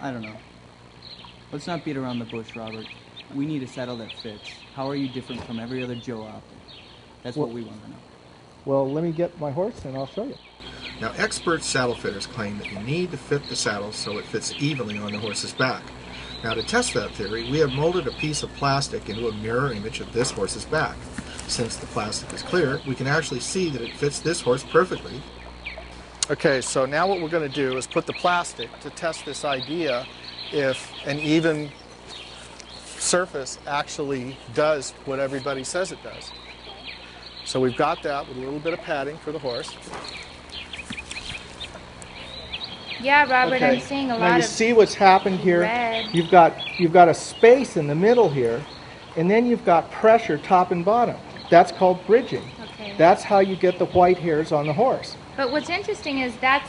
I don't know. Let's not beat around the bush, Robert. We need a saddle that fits. How are you different from every other Joe out there? That's what we want to know. Well, let me get my horse and I'll show you. Now, expert saddle fitters claim that you need to fit the saddle so it fits evenly on the horse's back. Now, to test that theory, we have molded a piece of plastic into a mirror image of this horse's back. Since the plastic is clear, we can actually see that it fits this horse perfectly. Okay, so now what we're going to do is put the plastic to test this idea if an even surface actually does what everybody says it does. So we've got that with a little bit of padding for the horse. Yeah, Robert, Okay. I'm seeing a Now lot you of see what's happened here? red. You've got a space in the middle here, and then you've got pressure top and bottom. That's called bridging. Okay. That's how you get the white hairs on the horse. But what's interesting is that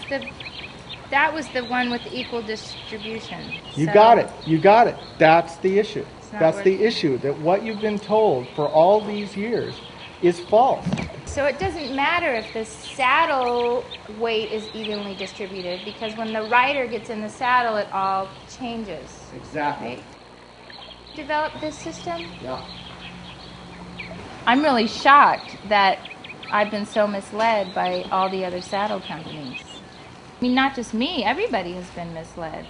was the one with the equal distribution. You So got it. You got it. That's the issue. It's not That's the working. issue, that what you've been told for all these years is false. So it doesn't matter if the saddle weight is evenly distributed because when the rider gets in the saddle, it all changes. Exactly. Right? Develop this system? Yeah. I'm really shocked that I've been so misled by all the other saddle companies. I mean, not just me, everybody has been misled.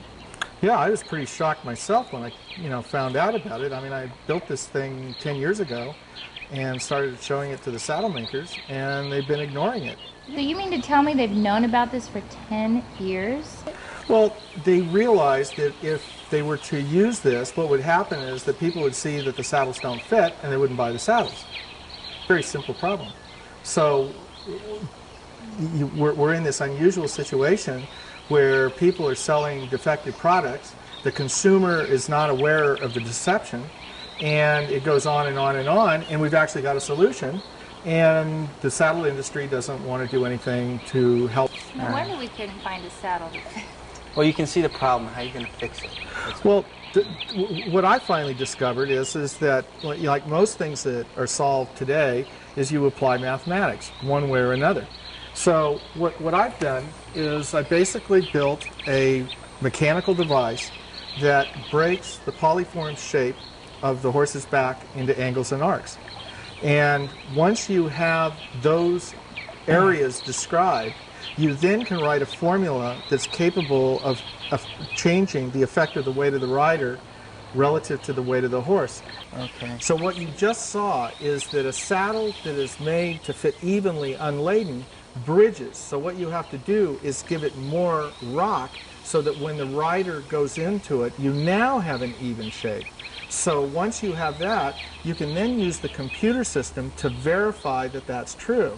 Yeah, I was pretty shocked myself when I found out about it. I mean, I built this thing 10 years ago and started showing it to the saddle makers, and they've been ignoring it. So you mean to tell me they've known about this for 10 years? Well, they realized that if they were to use this, what would happen is that people would see that the saddles don't fit and they wouldn't buy the saddles. Very simple problem. So we're in this unusual situation where people are selling defective products, the consumer is not aware of the deception, and it goes on and on and on, and we've actually got a solution, and the saddle industry doesn't want to do anything to help. No wonder we couldn't find a saddle that fit. Well, you can see the problem. How are you going to fix it? Well, what I finally discovered is that, like most things that are solved today, is you apply mathematics one way or another. So what I've done is I basically built a mechanical device that breaks the polyform shape of the horse's back into angles and arcs. And once you have those areas described, you then can write a formula that's capable of changing the effect of the weight of the rider relative to the weight of the horse. Okay. So what you just saw is that a saddle that is made to fit evenly unladen bridges. So what you have to do is give it more rock so that when the rider goes into it, you now have an even shape. So once you have that, you can then use the computer system to verify that that's true.